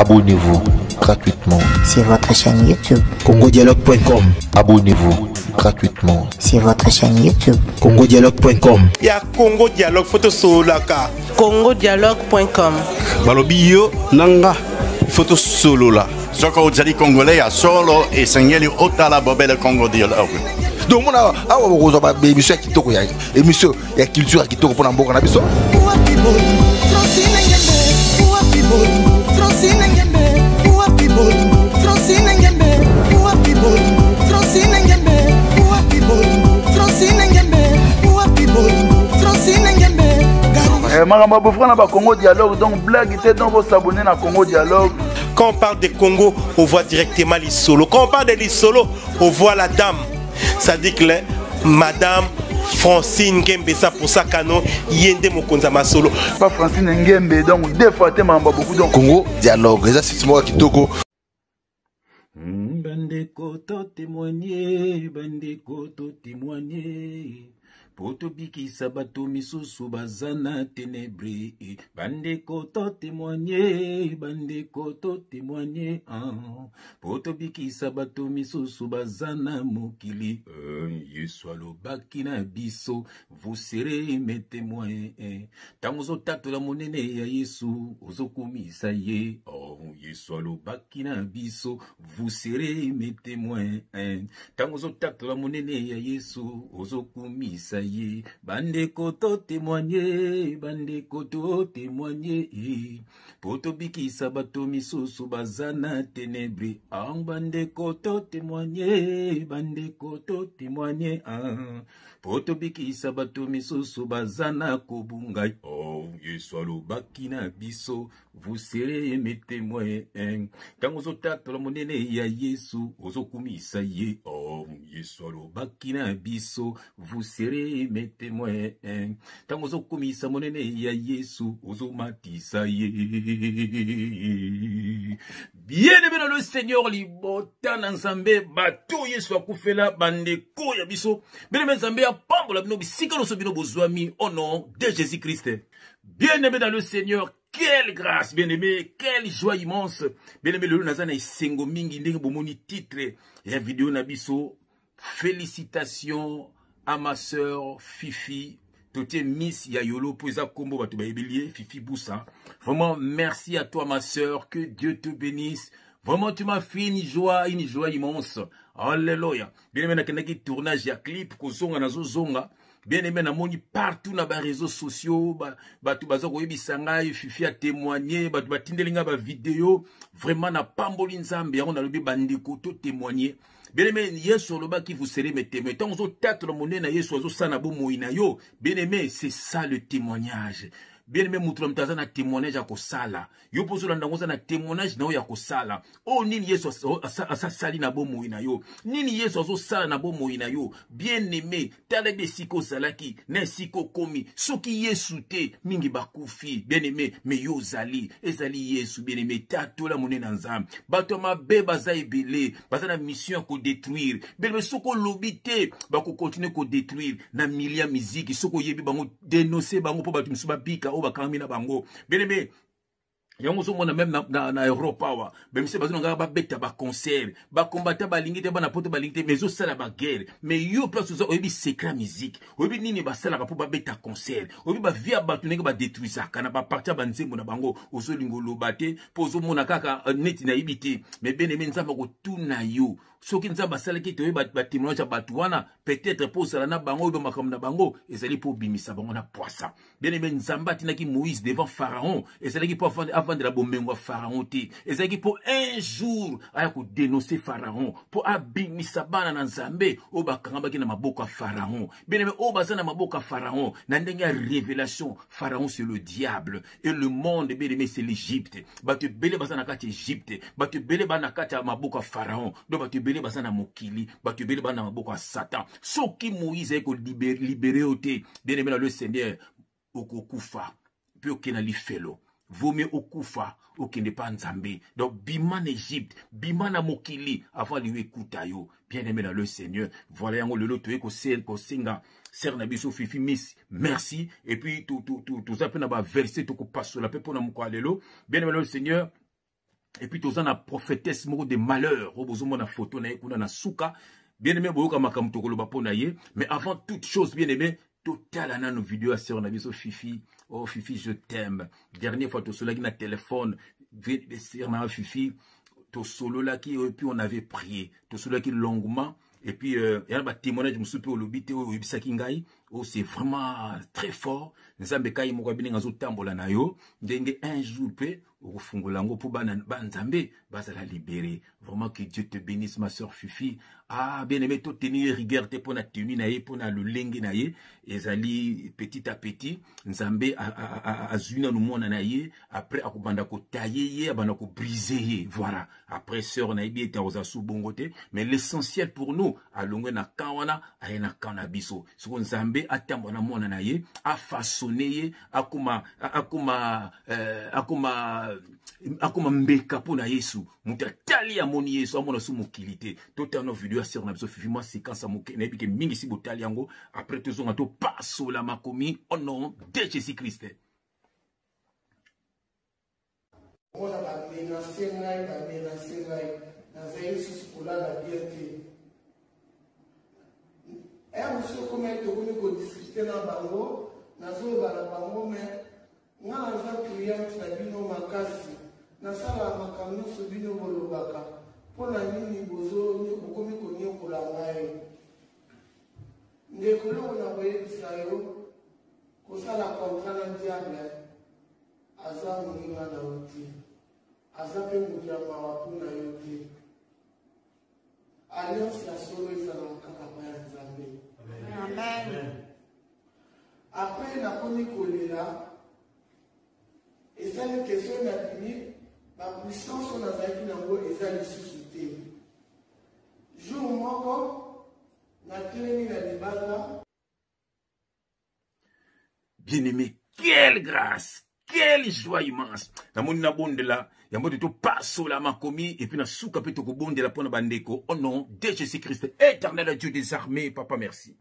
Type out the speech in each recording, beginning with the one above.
Abonnez-vous gratuitement sur votre chaîne YouTube congodialogue.com. Abonnez-vous gratuitement sur votre chaîne YouTube congodialogue.com. Il y a Congo Dialogue photo solaka congodialogue.com. Balobio nanga photo solo là. Soko ozali congolais ya solo et sengeli otala bobele Congo Dialogue. Donc on a awa émission ya kitoko ya émission ya culture ya kitoko pona mboka na biso. Maramba Bofra na ba Congo Dialogue, donc blague était dans vos abonnés na Congo Dialogue. Quand on parle de Congo, on voit directement les solos. Quand on parle de les solos, on voit la dame. Ça dit que Madame Francine Ngembe, ça pour ça canon, yende mokonza ma solo. Pas Francine Ngembe, donc deux fois te Maramba beaucoup donc Congo Dialogue, les assistants à kitoko. Bandeko to témoigner, bandeko to témoigner. Poto biki sabato misusu bazana ténébré. Bandeko to témoigner, bandeko to témoigner. Poto biki sabato misusu bazana mokili. Yeswalo bakina biso, vous serez mes témoins. Tangozo tato la monene ya Yesu, ozokumisa ye. Yeswalo bakina biso, vous serez mes témoins. Tangozo tato la monene ya Yesu, ozokumisa ye. Bandeko to témoigner, bandeko to témoigner. Poto biki sabato misusu bazana ténébré. Bandeko to témoigner, bandeko to témoigner. Poto biki sabato misusu bazana kobungai. Yeswalo bakina biso, vous serez mes témoins. Tango zotato la monene ya Yesu, ozokumisa ye. Yeswalo bakina biso, vous serez mes témoins. Tango zokumisa monene ya Yesu, ozomatisa ye. Bien-aimé dans le Seigneur, libota nanzambe, bato Yesu akufela bandeko ya biso. Bien-aimé nzambe ya pambola bino bisika no sobino bozwami au nom de Jésus-Christ. Bien-aimé dans le Seigneur, quelle grâce, bien-aimé, quelle joie immense. Bien-aimé, le nazana isengo mingi ndenge bomoni titre ya vidéo na biso. Félicitations à ma sœur Fifi. Toté Miss Yayolo Poza Kombo Batuba Ebelie, Fifi Boussa. Vraiment, merci à toi, ma sœur. Que Dieu te bénisse. Vraiment, tu m'as fait une joie immense. Alléluia. Bien aimé, na tournage ya clip, kozonga na zonga. Bien aimé, na moni partout na ba réseaux sociaux, batu bazo koyebisanga, Fifi a témoigné, batu batindelinga ba vidéo. Vraiment, na pamboli nzambe, on a levé bandeko to témoigner. Bien aimé, Yesu loba qui vous serez mes témoins. Tant que vous tête le monnaie na Yesu ozo sana bo moina yo. Bien aimé, c'est ça le témoignage. Bien aimé, mutulam tazana témoignage à kosala. Yo pozo landangoza na témoignage na ya kosala. Oh nini Yesu asa sali na bo moina yo. Nini Yesu ozo sala na bo moina yo. Bien aimé, talebe siko salaki, na siko komi. Soki Yesu te mingi bakufi. Bien aimé, me yo zali, ezali Yesu. Bien aimé, tato la monnaie nanzam. Bato ma beba za ebele, bazana mission ko détruire. Bien aimé, soko lobite, bako continuer ko détruire. Na milia musique, soko yebi bango dénoncer bango po batu msuba bika. Bakamina bango. Bien aimé, yango so mona même na Europa wa même se bazo nga ba beta ba concert ba combattre ba lingite ba na poto ba lingite mais zo sala ba guerre mais yo place zo obi secret musique obi nini ba sala ka po ba beta concert obi ba via ba tunenge ba détruire ça kana ba partir ba nzembo na bango ozo lingolo bate po zo mona kaka net na ibité mais bien aimé nzamba ko tuna yo soki nzamba sala ki to ba témoignage ba tuana peut-être pour sala na bango ba makam na bango ezali po bimisa bango na poisa bien aimé nzamba tinaki Moïse devant Pharaon ezali po avant de la bombengo Pharaon ti ezali pour un jour aya ko dénoncer Pharaon pour abimisa bana na nzambe o bakanga baki na maboko Pharaon bien aimé o bazana maboko Pharaon na ndenge révélation Pharaon c'est le diable et le monde bien aimé c'est l'Égypte batu bele bazana kati Égypte batu bele bana kati maboko Pharaon do batu bele bazana mokili batu bele bana maboko Satan soki Moïse eko libéré oté bien aimé dans le Seigneur okokufa pe okena lifelo vaut mieux okufa okende pa nzambe donc biman Égypte bimana mokili avant lui écouta yo bien aimé dans le Seigneur voilà yango lelo toye ko senga ser na biso Fifi Miss merci et puis tout ça pe na ba verset to ko passo la pe pona moko lelo bien aimé dans le Seigneur Et puis toza na prophétesse moko de malheur o bozo mona photo na ye kuna na suka bien aimé boyoka makambo tokoloba po na ye mais avant toute chose bien aimé total na nos vidéos à sœur na biso Fifi. Oh Fifi, je t'aime. Dernière fois to solo na téléphone sœur na Fifi to solo là qui et puis on avait prié to solo qui longuement et puis il y a un témoignage me soupe au lobby te o bisaki ngai. Oh c'est vraiment très fort. Nzambe kai mo kabine ngazo tambola na yo ndenge un jour pe ofungolango pour banzambe bazala libéré. Vraiment que Dieu te bénisse ma sœur Fifi. Ah bien aimé to tenir rigueur te pour na tenue na ye pour na le lengi na ye ezali petit à petit nzambe a zuna no mona na ye après akubanda ko tailler ye abana ko briser ye. Voilà après sœur na yebi eta ozasu bongote mais l'essentiel pour nous alongwe na kawana ayena kana biso so nzambe atambo na mona na ye a façonner ye akuma mbeka po na Yesu muta tali ya moni Yesu amona su mokilité totano video sur na biso Fifi moi séquence moke na bike mingi si botali yango après tout zonga to passo la makomi au nom de Jésus Christ. Ona ba mena sengai na Yesu sikula la bierte. Monsieur comme to ko discuter na bango na zo ba na bango mais nga za client na bino makasi na sala makamno so bino bolobaka pona nini bozo ni kokomi ko nyokola ngai ndekolo na boyebisa yo kosala contrat na diable aza moninga na oti aza pe mujama wa pona yo te alliance ya solo ezala kaka pa ya Nzambe. Amen. Après la kolela et ça une question d'appui la puissance on a vécu dans le et ça les susciter jour moko na télé na dibala. Bien aimé, quelle grâce, quelle joie immense. Na moni na bonde là, ya modi to passo la makomi et puis na souka pe to ko bonde la pona bandeko au nom de Jésus Christ, éternel Dieu des armées. Papa merci.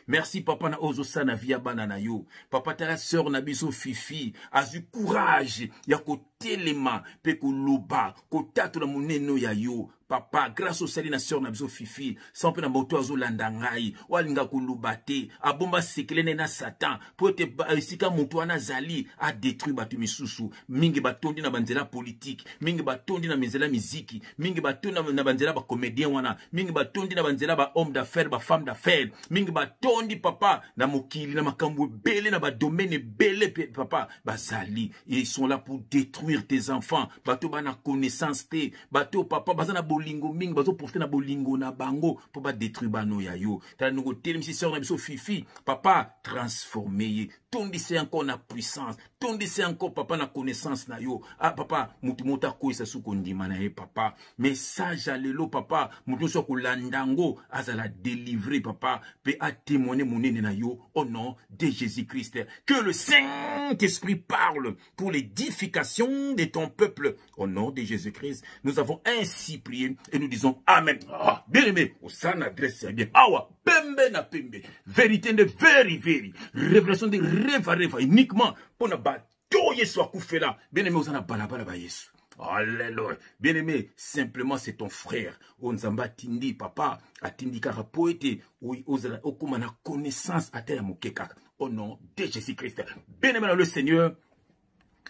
Merci papa na ozo sana via banana yo. Papa ta la sœur na biso Fifi a du courage ya ko telema pe ko loba ko tatu na moneno ya yo. Papa, grâce au salut na sœur na biso Fifi, sans pe na moto azo landangai, walinga kulubate, abomba sekelene na Satan, pour te sika moto na zali a détruit batu misusu, mingi batondi na banzela politique, mingi batondi na banzela muziki, mingi batondi na banzela ba comédien wana, mingi batondi na banzela ba homme d'affaires, ba femme d'affaires, mingi batondi papa na mokili na makambo belé na ba domaine belé papa, bazali, ils sont là pour détruire tes enfants, bato ba na connaissance te, bato papa bazana bolingo mingi bazo profiter na bolingo na bango pour ba détruire bano ya yo. Tala nuko tele msi sœur na biso Fifi, papa transformer, tondise encore na puissance, tondise encore papa na connaissance na yo. Ah papa, mutu mota ko isa su kondima na ye papa. Message alelo papa, mutu so ko landango azala délivrer papa, pe a témoigner monene na yo au nom de Jésus-Christ. Que le Saint-Esprit parle pour l'édification de ton peuple au nom de Jésus-Christ. Nous avons ainsi prié et nous disons Amen. Ah, bien aimé, au sein adresse bien. Awa, pembe na pembe. Vérité de very. Révélation de reva uniquement pour ne pas toyer soit coufé là. Bien aimé, au sein balabala ba Yesu. Alléluia. Bien aimé, simplement c'est ton frère. Onzamba tindi papa, atindi kara poete, o kuma na connaissance à terre mokeka. Au nom de Jésus-Christ. Bien aimé dans le Seigneur.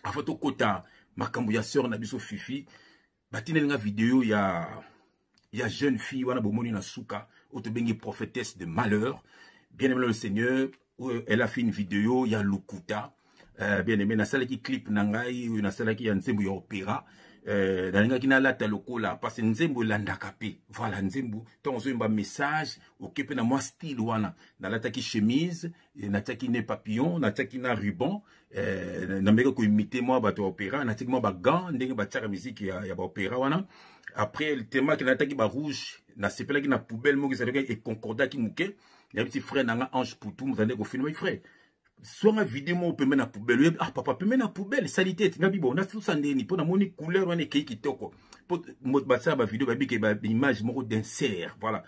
Avant tout kota, makambu ya sœur na biso Fifi. Batine nga vidéo ya jeune fille wana bomoni na suka otobengi prophétesse de malheur. Bien aimé le Seigneur, elle a fait une vidéo ya Lukuta. Bien aimé na sala ki clip nangai na sala ki ya nzembo ya opéra. Dalinga kina lata lokola parce que nzembo landaka pe. Voilà nzembo ton zo mba message okepe na moi style wana. Na lata ki chemise, na taki ne papillon, na taki na ruban. Na meka ko imiter moi bato opéra, na taki moi ba gant ndenge ba tsaka musique ya ba opéra wana. Après le thème qui na taki ba rouge, na sepela ki na poubelle mo ki ça et concordat ki muke. Ya petit frère nanga Ange Poutou, mzande ko filmer frère. Soit ma vidéo mo pe mena poubelle. Ah papa pe mena poubelle, salité ngabi bon, na tout sandeni pour na moni couleur wana ki kitoko. Pour mo batsa ba vidéo ba bi ke ba image mo d'insert, voilà.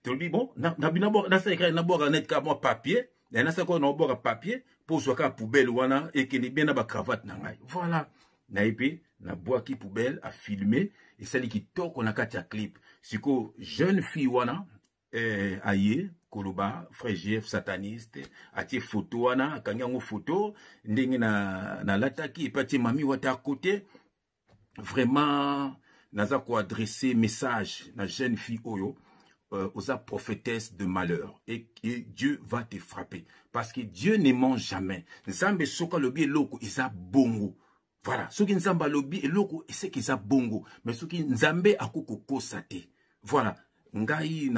Tu dis bon, na binabo na sa écrit na boire net ka moi papier, na sa ko na boire papier pour soit ka poubelle wana et que ni bien na ba cravate na ngai. Voilà. Na ipi na boaki poubelle a filmé et sali kitoko na kati ya clip siko jeune fille wana aye koloba frère JF sataniste atie photo wana akangi yango photo ndenge na lataki et puis mami wata à côté vraiment naza ko adresser message na jeune fille oyo aux prophétesses de malheur et Dieu va te frapper parce que Dieu ne ment jamais. Nzambe soka lobi eloko isa bongo. Voilà, soki nzamba lobi eloko c'est qu'ils a bongo mais soki nzambe akoko kosate. Voilà, ngai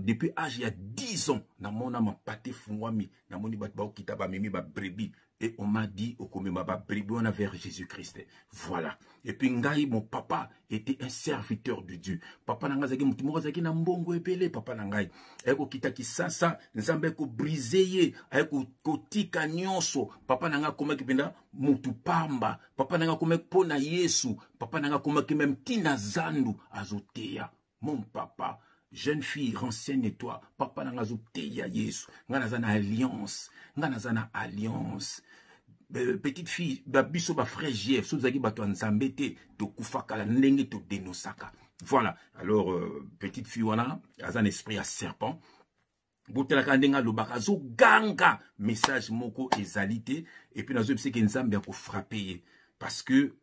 depuis âge il y a 10 ans na mona ma pate fungwami na moni bat ba okita ba mimi ba brebis et on m'a dit au komema ba brebis on a vers Jésus-Christ. Voilà. Et puis ngai mon papa était un serviteur de Dieu. Papa nanga zaki mutu moko zaki na mbongo epele papa nangai. Eko kitaki sasa nzambe ko briseye eko kotika nyonso. Papa nanga komaki penda mutu pamba. Papa nanga komaki pona Yesu. Papa nanga komaki même tina zandu azoteya. Mon papa, jeune fille, renseigne-toi. Papa n'a pas ya Yesu. Ngana zana alliance. Ngana zana alliance. Petite fille, biso ba frère JF, so zaki bato nzambete to kufaka la ndenge to denosaka. Voilà. Alors petite fille wana, azan esprit à serpent. Botela kandenga lobaka zo ganga message moko ezalité et puis nazo pse ke nzambe ko frapper parce que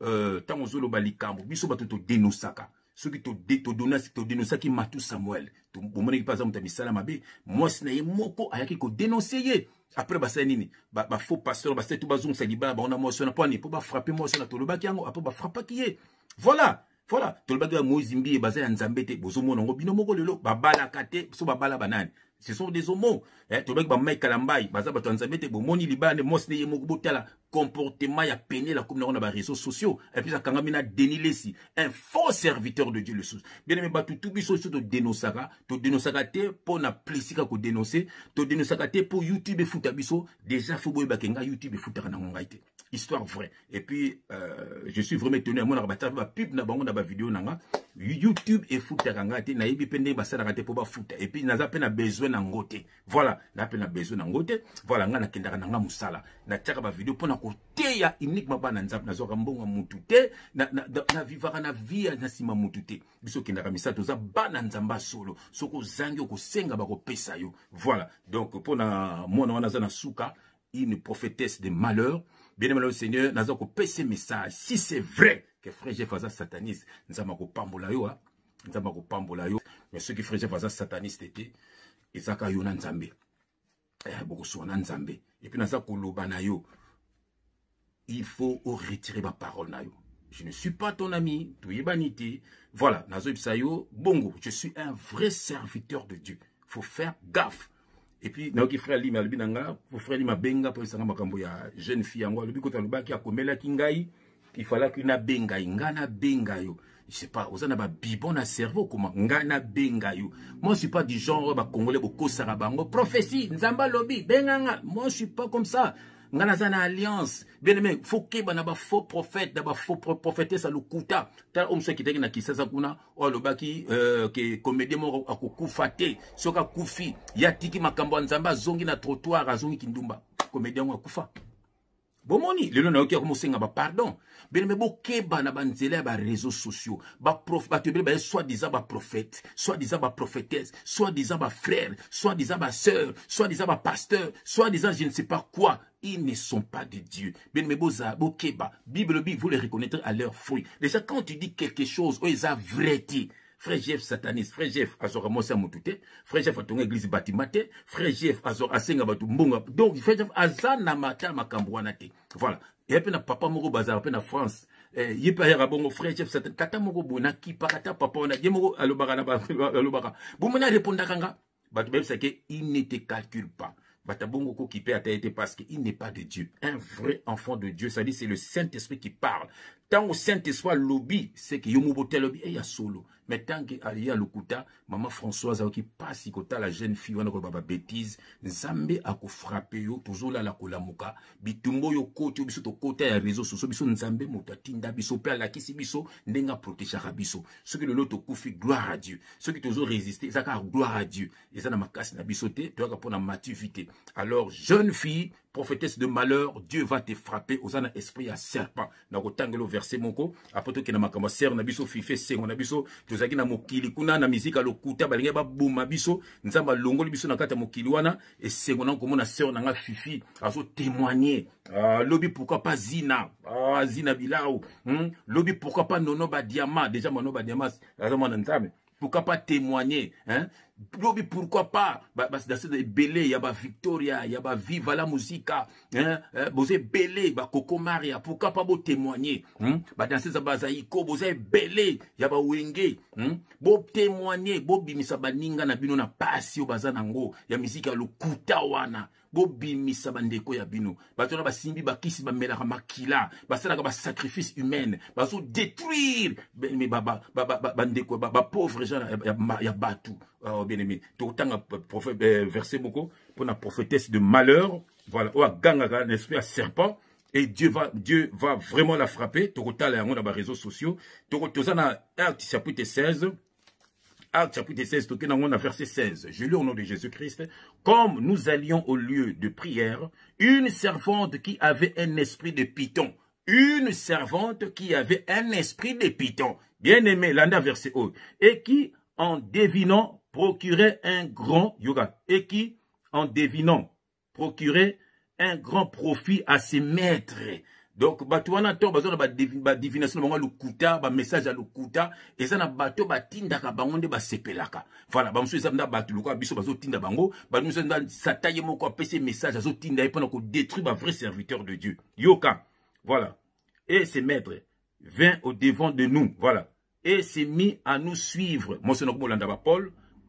tant ozo lobali kambo biso bato to denosaka. Ceux qui te dénoncent qui m'a tout Samuel. Tu monnaie par exemple misala mabe. Moi ce n'est moko ayaki ko dénoncer. Après bah ça nini. Bah faux pasteur bah c'est tout bazon ça dit bah on a moi ça n'a pas ni pour bah frapper moi ça na toloba ki yango après bah frapper qui est. Voilà. Voilà. Toloba ki Moïse mbi basé ya nzambete bozo mona ngo bino moko lelo ba bala kate so ba bala banane. Ce sont des homos. Toloba ki ba Mike Kalambai baza ba nzambete bo moni libane moi ce n'est moko botala comportement ya peine la comme na ba réseaux sociaux et puis ça kangamina denilesi un faux serviteur de Dieu le sous bien aimé batu tout biso to dénonçaka te pour na plisika ko dénoncer to dénonçaka te pour YouTube et futa biso déjà faut boy bakenga YouTube et futa na ngaite histoire vraie et puis je suis vraiment étonné à mon arbatar ba pub na bango na ba vidéo nanga YouTube et futa ngate na yebi pende ba sala te pour ba futa et puis naza pe na besoin na ngote voilà na pe na besoin na ngote voilà nga na kendaka na nga musala na tchaka ba vidéo pour na côté ya uniquement ba na nzap na zoka mbonga mutu te na vivara na vie na sima mutu te biso kendaka misato za bana nzamba solo soko zangi ko senga ba ko pesa yo voilà donc pour na mona wana za na suka une prophétesse de malheur bien aimé le Seigneur nazo ko pesa message si c'est vrai que frère Jeff faza sataniste nzama ko pambola yo mais ceux qui frère Jeff faza sataniste était ezaka yo na nzambe beaucoup so na nzambe et puis nazo ko loba na yo il faut retirer ma parole na yo. Je ne suis pas ton ami, tu es banité. Voilà, nazo ipsayo bongo, je suis un vrai serviteur de Dieu. Faut faire gaffe. Et puis naoki frère Lima albinanga, faut frère Lima benga pour sanga makambo ya jeune fille yango lobi kota lobaki akomela kingai, il fallait qu'une benga ngana benga yo. Je sais pas, osana ba bibon na cerveau comment ngana benga yo. Moi je suis pas du genre ba congolais boko sarabango prophétie nzamba lobi benganga. Moi je suis pas comme ça. Ngana zana alliance bien aimé faut que bana ba faux prophète ba faux prophétesse alukuta ta omso kitaki na kisasa kuna o lobaki ke comédie mo akukufate soka kufi ya tiki makambo nzamba zongi na trottoir azongi kindumba comédien mo akufa bomoni lelo na yoki akomosenga ba pardon bien aimé bokeba na banzela ba réseaux sociaux ba prof ba tebele ba soi-disant ba prophète soi-disant ba prophétesse soi-disant ba frère soi-disant ba sœur soi-disant ba pasteur soi-disant je ne sais pas quoi. Ils ne sont pas de Dieu. Ben mais boza, bokeba, Bible, vous les reconnaîtrez à leurs fruits. Déjà, quand tu dis quelque chose, ils ont vérité. Frère Jeff sataniste, frère Jeff azora mosa mutute, frère Jeff atonga église batimate, frère Jeff azora asenga batu mbonga. Donc frère Jeff azana mata makambwana te. Voilà. Et puis na papa moko bazar pe na France. Yepa ya bongo frère Jeff satan kata moko bona ki pakata papa ona yemoko alobaka na alobaka. Bomona répondaka kanga. Batu beb c'est que il ne te calcule pas. Batabongo qui peut être parce qu'il n'est pas de Dieu. Un vrai enfant de Dieu, ça dit c'est le Saint-Esprit qui parle. Tant au Saint-Esprit lobby, c'est que yomobote lobby et ya solo. Mais tant que alia lokuta, maman Françoise qui passe kota la jeune fille wana ko baba bêtise, nzambe ako frapper yo toujours la kolamuka, bitumbo yo kote biso to kote ya réseaux sociaux biso nzambe motatinda biso pe la kisi biso ndenga protéger biso. Ceux qui le lot kufi gloire à Dieu. Ceux qui toujours résister, ça gloire à Dieu. Et ça na makasi na biso te, to ka pona maturité. Alors jeune fille prophétesse de malheur, Dieu va te frapper aux un esprit à serpent. Na kotangelo verset moko, après to ke na makambo ser na biso fife sengo na biso, tozaki na mokili kuna na musique lokuta balinga ba buma biso, nzamba longoli biso na kata mokili wana et sengo na komona ser na nga fifi, azo témoigner. Lobby pourquoi pas Zina, Zina Bilao, lobby pourquoi pas Nono Badiama, déjà Nono Badiama, pourquoi pas témoigner, hein? Lobby pourquoi pas, dans des belé, y a Victoria, y a Viva la Musica, hein? Bosé belé, Coco Maria, pourquoi pas vous témoigner, dans ces abazaïko, bosé belé, y a Wenge, bo témoigner, bo bimisa baninga na bino na pasi o bazanango, ya musique ya lokuta wana. Bobimisa bandeko ya bino bato na basimbi bakisi bamelaka makila basalaka ba sacrifice humaine bazo détruire mais bandeko ba pauvre gens ya batu bien aimé tokutanga prophète verset moko pour la prophétesse de malheur voilà o ganga un esprit à serpent et Dieu va vraiment la frapper tokutala yango na ba réseaux sociaux tokotozana Actes chapitre 16. Actes chapitre 16, verset 16. Je lis au nom de Jésus-Christ. Comme nous allions au lieu de prière, une servante qui avait un esprit de python. Une servante qui avait un esprit de python. Bien aimé, l'anda verset 1. Et qui, en devinant, procurait un grand yoga. Et qui, en devinant, procurait un grand profit à ses maîtres. Donc, batouana to bazona ba divination bango lukuta ba message à lukuta et ça na bato ba tinda ka bango nde ba sepelaka. Voilà, ba msu ezamda batu luka biso bazo tinda bango, ba msu nda sataye moko apese message azo tinda et pendant ko détruire ba vrai serviteur de Dieu. Yoka. Voilà. Et ses maîtres vint au devant de nous, voilà. Et s'est mis à nous suivre. Moi c'est notre landa ba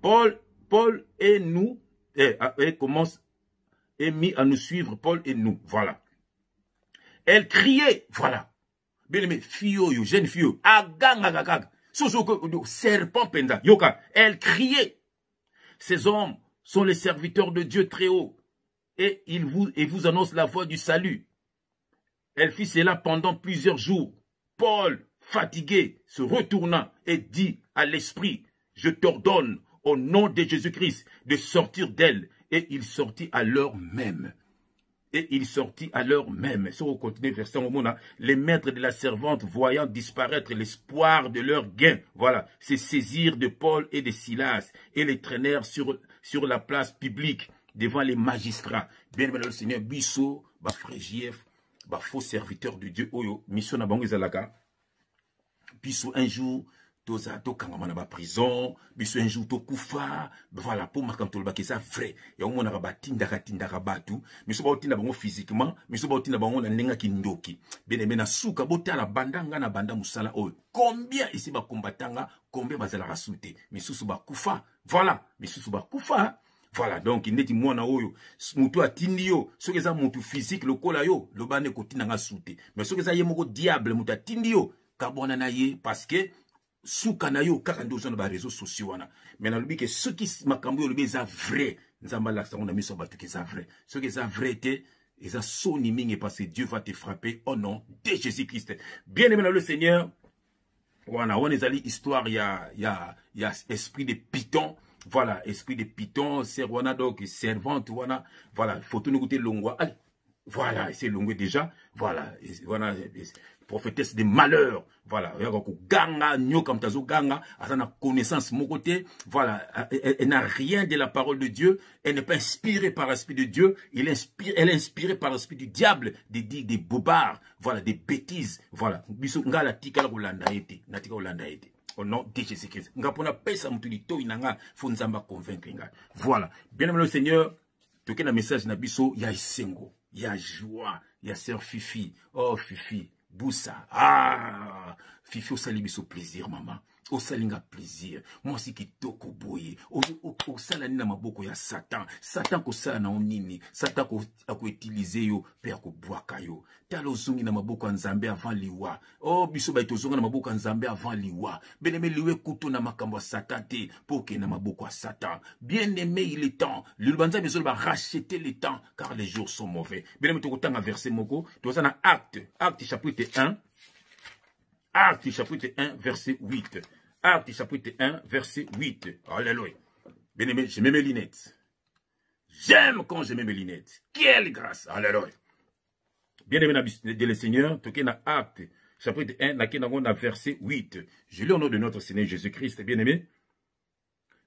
Paul et nous et commence et mis à nous suivre Paul et nous, voilà. Elle criait, voilà. Bien aimé, fille, jeune fille, agangagagag, serpent penda, yoka. Elle criait. Ces hommes sont les serviteurs de Dieu très haut. Et ils vous annoncent la voie du salut. Elle fit cela pendant plusieurs jours. Paul, fatigué, se retourna et dit à l'esprit, je t'ordonne au nom de Jésus-Christ de sortir d'elle. Et il sortit à l'heure même. Et il sortit à l'heure même. Si on continue verset au monde, les maîtres de la servante, voyant disparaître l'espoir de leur gain, voilà, se saisirent de Paul et de Silas et les traînèrent sur la place publique devant les magistrats. Bien aimé le Seigneur, Bisso, Frégiev, faux serviteur de Dieu, Oyo, mission na bango ezalaka. Bisso un jour, toza to kangama na ba prison, biso un jour to kufa, voilà pour makamto le bakisa vrai. Ya omona ka batinda ka batu, biso ba otinda bango physiquement, biso ba otinda bango na nenga kindoki. Bien aimé na suka botala bandanga na banda musala oyo. Combien ici ba combatanga, combien bazala rasute, misusu ba kufa. Voilà, misusu ba kufa. Voilà, donc il dit moi na oyo, mutu atindi yo, soki eza mutu physique lokola yo, lo bane kotina nga sute. Mais soki eza ye moko diable mutu atindi yo, kabona na ye parce que souka na yo kaka ndo zona ba réseaux sociaux wana. Mais na lobi que ceux qui makambo yo lobi eza vrai, nzamba la sa on a mis sur batu que eza vrai. Ceux qui eza vrai te, eza soni mingi parce que Dieu va te frapper au nom de Jésus-Christ. Bien aimé le Seigneur. Voilà, on est allé histoire il y a esprit de python. Voilà, esprit de python, serwana donc servante wana. Voilà, faut tout nous goûter longwa. Voilà, c'est longwa déjà. Voilà, prophétesse de malheur. Voilà, ganga, nyo comme tazo ganga, elle a connaissance mon côté. Voilà, elle n'a rien de la parole de Dieu. Elle n'est pas inspirée par l'esprit de Dieu. Elle est inspirée par l'esprit du diable, des bobards, voilà, des bêtises. Voilà, biso ngala tika Rolanda ete, natika Rolanda ete. Au nom de Jésus-Christ. Ngapona pesa mutulito inanga, faut nzamba convaincre nga. Voilà, bien aimé le Seigneur, toke na message na biso ya isengo, ya joie, ya sœur Fifi. Oh Fifi. Boussa, Fifi au sali biso plaisir maman, au salinga plaisir, moi si kitoko boye, au salani na maboko ya Satan ko sala na onini, Satan ko utiliser yo pe ko boaka yo. Talo zungi na maboko nzambe avant liwa. Oh biso ba itozonga na maboko nzambe avant liwa. Bien aimé liwe kuto na makambo Satan te pour que na maboko Satan. Bien aimé il est temps, le banza besoin va racheter le temps car les jours sont mauvais. Bien aimé to tanga verset moko, to na Acte chapitre 1. Acte chapitre 1 verset 8. Acte chapitre 1 verset 8. Alléluia. Bien aimé, je mets mes lunettes. J'aime quand je mets mes lunettes. Quelle grâce. Alléluia. Bien-aimé de le Seigneur, tu es Acte, chapitre 1, na verset 8. Je lis au nom de notre Seigneur Jésus-Christ, bien-aimé.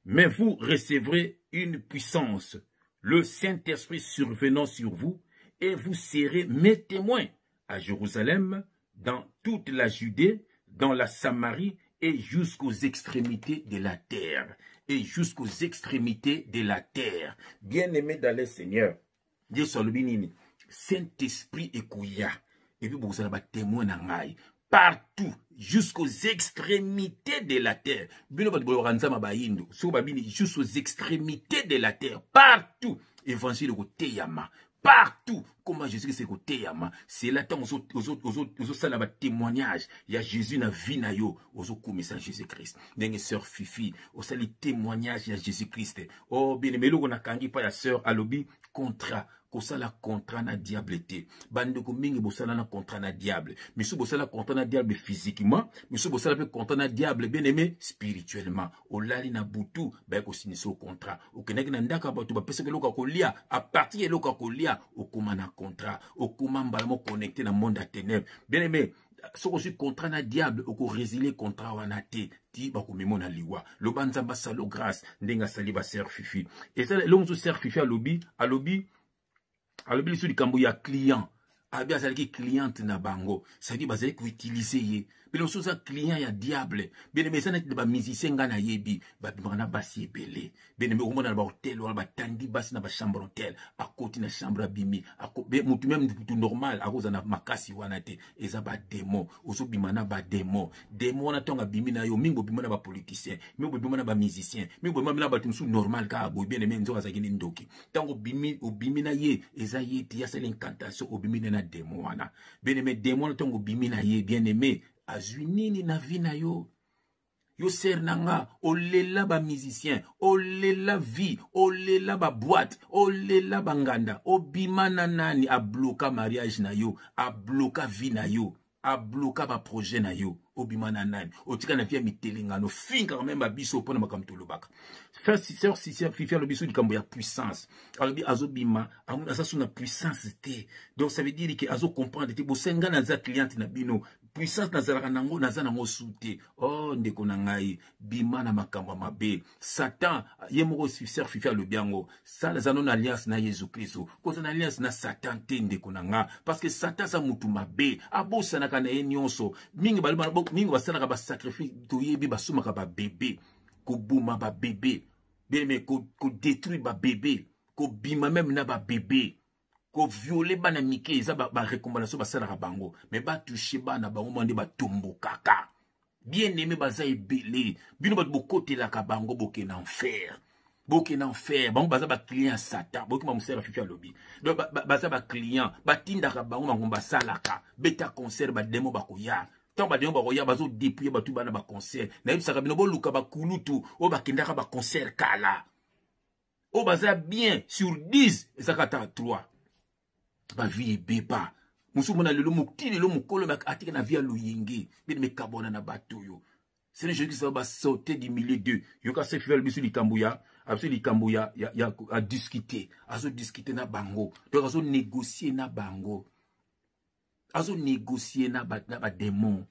Mais vous recevrez une puissance, le Saint-Esprit survenant sur vous, et vous serez mes témoins à Jérusalem, dans toute la Judée, dans la Samarie, et jusqu'aux extrémités de la terre. Et jusqu'aux extrémités de la terre. Bien-aimé dans le Seigneur, Dieu soit le béni. Saint-Esprit ekouya. Et puis vous allez témoin nangai partout jusqu'aux extrémités de la terre. Jusqu'aux extrémités de la terre. Partout. Évangile côté yama. Partout. Comment Jésus c'est côté yama. C'est là tant aux salaba témoignage. Il y a Jésus na vie na yo. Aux commissaires Jésus-Christ. Dengue sœur Fifi. Au sali témoignage il y a Jésus-Christ. Oh bien mais on a kangi pas la sœur alobi contrat. Kosala contrat na diable te. Bande ko mingi bosala na contrat na diable. Misu bosala contrat na diable physiquement, misu bosala pe contrat na diable bien aimé spirituellement. Olali na butu ba ko siniso contrat. Okeneki na ndaka ba to ba pesa ke loka kolia à partir de loka kolia okoma na contrat. Okoma mbala mo connecté na monde à ténèbres. Bien aimé so ko contrat na diable oko résilier contrat wana te. Ti ba ko memo na liwa. Lo banzamba salo grâce ndenga sali ba sœur Fifi. Et ça l'onzo sœur Fifi alobi alors, bien sûr, il y a client. Abia ça qui cliente na bango. Ça dit bazé ko utiliser ye. Mais le chose client ya diable. Bien mais ça n'est pas musicien ngana yebi. Ba bimana basi belé. Bien mais au moins na ba hôtel ou ba tandi basi na ba chambre hôtel. À côté na chambre abimi. À côté mutu même tout normal à cause na makasi wana te. Eza ba démon. Ozo bimana ba démon. Démon na tonga bimi na yo mingo bimana ba politicien. Mingo bimana ba musicien. Mingo bimana ba tumsu normal ka boy bien mais nzo za kini ndoki. Tango bimi o bimi na ye eza ye ti ya sele incantation o bimi na démon wana. Bien aimé démon tongo bimi na ye bien aimé azuinini na vie na yo. Yo ser nanga olela ba musicien, olela vie, olela ba boîte, olela banganda, obima na nani a bloquer mariage na yo, a bloquer vie na yo, a bloquer ba projet na yo. Obima na nani otika na via mitelinga no finga quand même ba biso pona makamto lobaka faire si faire le biso du kambo ya puissance alobi azobima asa suna puissance te donc ça veut dire que azo comprendre te bosenga na za client na bino puissance na zalaka nango na za nango sute oh ndeko na ngai bima na makambo mabe Satan yemoko faire fifa le biango ça la zanon alliance na Jésus Christ ko za alliance na Satan te ndeko na nga parce que Satan sa mutu mabe abosa na kana enyonso mingi balima mingi basala ka ba sacrifice to yebi basuma ka ba bébé ko bouma ba bébé bien mais ko détruire ba bébé ko bima même na ba bébé ko violer bana mike za ba recommandation basala ka bango mais ba toucher bana bango mande ba tombo kaka bien aimé baza ebele bino ba bokote la ka bango boke na enfer bango baza ba client Satan boki ma musera fifi lobby donc baza ba client batinda ka bango ngomba salaka beta concert ba demo ba koya tant ba demo ba koya bazo dépouiller ba tout bana ba concert na yebisa bino bo luka ba kulutu o ba kindaka ba concert kala o baza bien sur 10 ezakata 3 ba vie beba musu mona lelo mukili lo mukolo ba atika na via luyenge bien me kabona na batoyo c'est le jeu qui va sauter du milieu d'eux yo ka se faire bisu likambuya absolu likambuya ya a discuter azo discuter na bango donc azo négocier na bango azo négocier na ba démon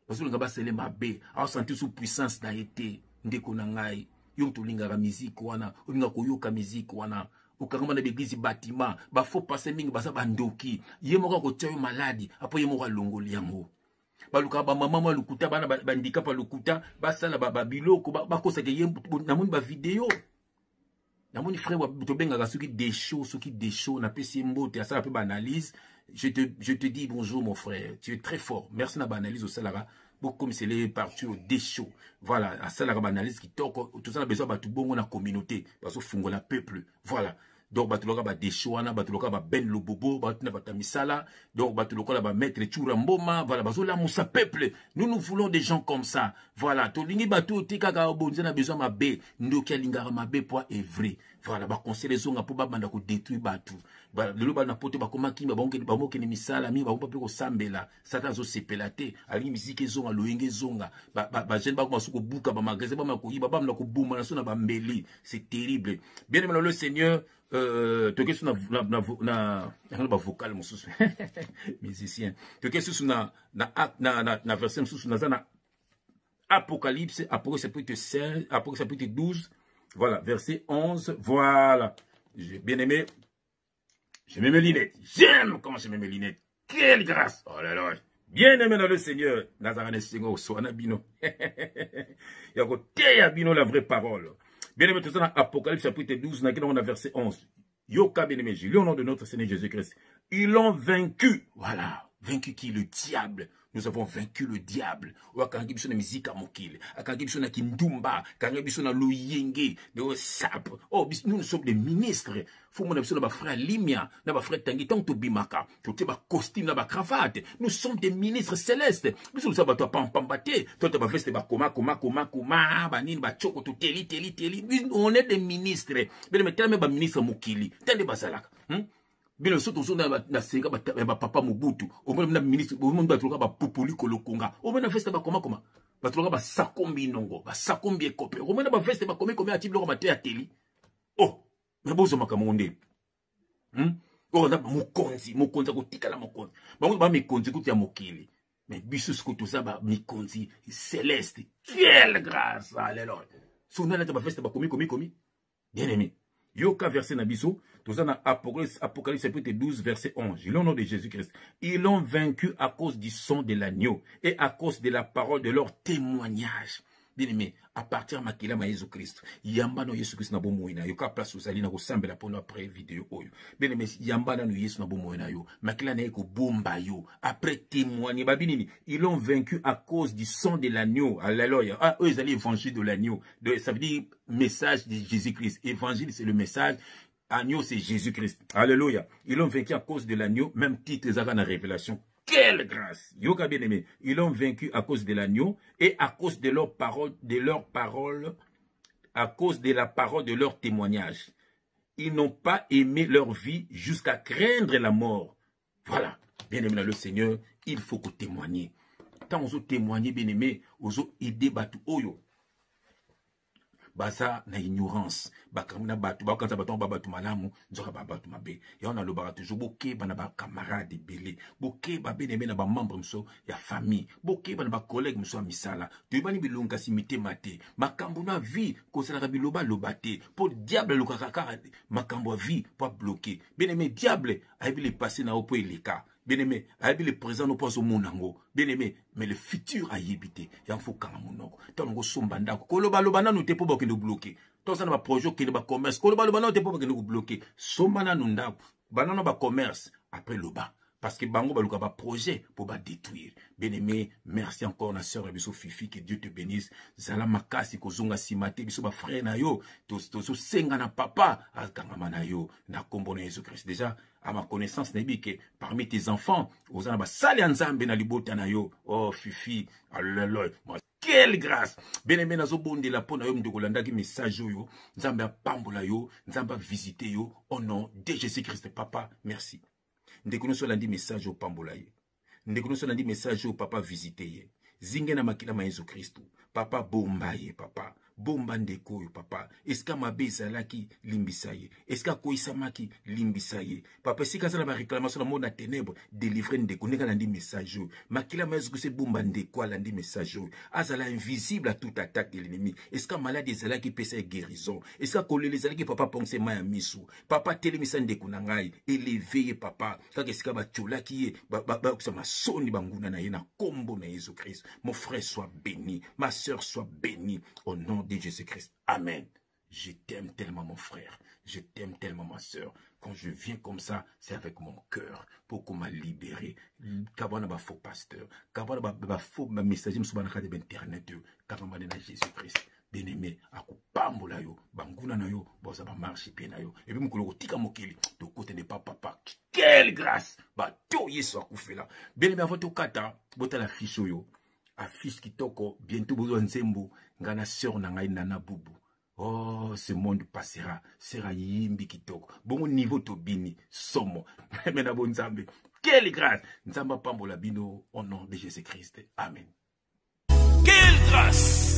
azo nga ba sele mabe azo sentir sous puissance na été ndeko na ngai yo to linga ka musique wana olinga koyoka musique wana okangama na l'église bâtiment ba faut passer mingi ba sa bandoki yemoko ko tsayo maladi apo yemoko longoli yango baluka ba mama lukuta bana bandika pa lukuta basala ba biloko ba kosa ke yembo namoni ba vidéo namoni frère to benga ka soki des shows na pesi mbote asala pe ba analyse je te dis bonjour mon frère tu es très fort merci na ba analyse au salara beaucoup comme c'est les parties des shows voilà asala ka ba analyse qui toko tout ça na besoin ba tout bongo na communauté parce que fungo la peuple voilà. Donc, batuloka ba deshoana, batuloka ba ben lobobo, batuna batamisala, donc batuloka ba maître Churamboma, voilà, bazola moussa peuple. Nous voulons des gens comme ça. Voilà, to lingi batu tika ka bonzena besoin ma be, ndokia lingara ma be pour evre. Voilà, ba conseil les onga pour ba banda ko détruire batu. Ba lelo ba na poto ba koma kimba ba moke ni misala mi ba pa pe ko sambela. Satan zo sepelate, ali musique zonga loyenge zonga. Ba jeune ba ko masuko buka ba magasin ba mako yiba ba mna ko bouma na sona ba mbeli. C'est terrible. Bien aimé le Seigneur, toke sous na vocal mususu. Musicien. Toke sous na verset mususu na zana Apocalypse, Apocalypse chapitre 16, Apocalypse chapitre 12. Voilà, verset 11, voilà. Bien aimé, je mets mes lunettes. J'aime comment je mets mes lunettes. Quelle grâce. Oh là là. Bien aimé dans le Seigneur. Nazareth Sengo, Soana Bino. Yako Teya Bino, la vraie parole. Bien aimé, tout ça dans Apocalypse chapitre 12, on a verset 11. Yoka bien aimé, j'ai lu au nom de notre Seigneur Jésus-Christ. Ils l'ont vaincu. Voilà. Vaincu qui? Le diable. Nous avons vaincu le diable. Nous avons vaincu la musique à Mokil. Nous avons vaincu la Kindumba. Nous avons vaincu la Loyenge. Nous sommes des ministres. Il faut que nous soyons frère Limia, nos frères Tanguy, tant que Bimaka, tout est costume, la cravate. Nous sommes des ministres célestes. Nous sommes des pambate. Toi, tu vas veste koma, banin, bachoko, tout teli. On est des ministres. Mais tellement des ministres Mokili. Tellement des basalak. Bien le surtout na senga ba papa Mobutu au même na ministre au même batruka ba populi kolokonga au même na feste ba koma batruka ba sakombi nongo ba sakombi ekopé au même ba feste ba komé atiblo ba te ateli oh mais bozo makamonde oh na mokonzi ko tikala mokonzi ba mikonzi kuti ya mokili mais biso ce que tout ça ba mikonzi céleste quelle grâce alléluia sona na ba feste ba komi bien aimé Yoka verset Nabiso, tout ça dans Apocalypse chapitre 12 verset 11. Au nom de Jésus-Christ. Ils l'ont vaincu à cause du sang de l'agneau et à cause de la parole de leur témoignage. Bien aimé, à partir de Makila ma Jésus-Christ, yamba no Jésus-Christ na bomoina, yoka place aux alina ko sambela pour après vidéo oyo. Bien aimé, yamba na no Jésus na bomoina yo, makila na ko bomba yo, après témoigner babinini, ils l'ont vaincu à cause du sang de l'agneau. Alléluia. Ah, eux ils allaient évangile de l'agneau. Ça veut dire message de Jésus-Christ. Évangile c'est le message. Agneau c'est Jésus-Christ. Alléluia. Ils l'ont vaincu à cause de l'agneau, même titre ça dans la révélation. Quelle grâce! Yoka bien aimé. Ils l'ont vaincu à cause de l'agneau et à cause de leur parole, à cause de la parole de leur témoignage. Ils n'ont pas aimé leur vie jusqu'à craindre la mort. Voilà. Bien aimé dans le Seigneur, il faut que témoigner. Tant on témoigner, bien aimé, on aider batu oyo. Baza na ignorance bakamuna batu bakanza batu babatu malamu nzoka babatu mabe ya on a le bara toujours boké bana ba camarade belé boké ba beneme na ba membre mso ya famille boké bana ba collègue mso ya misala to bani bilonga simité maté makambo na vie ko sala biloba lobate pour diable le kakaka makambo vie pas bloqué beneme diable a bi le passé na opo eleka. Bien-aimé, avec le présent, nous pensons au monango. Bien-aimé, mais le futur a yébité. Il faut qu'on monongo. Tant qu'on sombanda, koloba lobana nous te pour que nous bloquer. Tant ça n'a projet qui n'est pas commerce. Koloba lobana te pour que nous bloquer. Sombana nous ndako. Banana ba commerce après loba. Parce que bango baluka ba projet pour ba détruire. Bien-aimé, merci encore na sœur biso Fifi, que Dieu te bénisse. Zala makasi kozonga simate biso ba frère na yo. To senga na papa akangama na yo na kombo na Jésus Christ. Déjà à ma connaissance, que parmi tes enfants, aux anaba sali nzambe na libota na yo. Oh Fifi, alléluia. Quelle grâce! Bien aimé nazo bonde la pona yo mdokolanda ki message yo. Nzambe a pambola yo, nzambe a visiter yo. Au nom de Jésus-Christ, papa, merci. Ndekuno so landi message au pambola ye. Ndekuno so landi message au papa visiter ye. Zinge na makila ma Yesu Christ. Papa bomba ye, papa. Bomba ndeko yo papa. Eska mabe ezalaki limbisa ye. Eska koisamaki limbisa ye. Papa sika zala ba réclamation na monde na ténèbres délivrer ndeko ndeka landi message yo. Makila ma Yesu Christ bomba ndeko landi message yo. Azala invisible à toute attaque de l'ennemi. Eska maladie ezalaki pesa guérison. Eska kolele ezalaki papa ponse ma ya misu. Papa telemisa ndeko na ngai. Élevé papa. Kaka eska ba tcholaki ye. Ba kusama soni banguna na ye na kombo na Jésus Christ. Mon frère soit béni. Ma sœur soit bénie. Au nom de Jésus-Christ. Amen. Je t'aime tellement mon frère. Je t'aime tellement ma sœur. Quand je viens comme ça, c'est avec mon cœur. Pour qu'on m'a libéré. Kabana ba faux pasteur. Kabana ba faux messager. M'soubana kade internet. Kabana na Jésus-Christ. Bien-aimé. Ako pambola yo. Banguna na yo. Boza ba marche bien na yo. Et puis moukoloko tika mokeli. De côté n'est pas papa. Quelle grâce. Ba to yeso akoufela. Bien-aimé avant to kata. Bota la fiche yo. Affiche kitoko. Bientôt bozo nzembo. Ngana sœur na ngai nana bubu. Oh, ce monde passera, sera yimbi kitoko. Bon niveau to bini, somo. Mais na bon Nzambe. Quelle grâce. Nzamba pambola bino au nom de Jésus-Christ. Amen. Quelle grâce.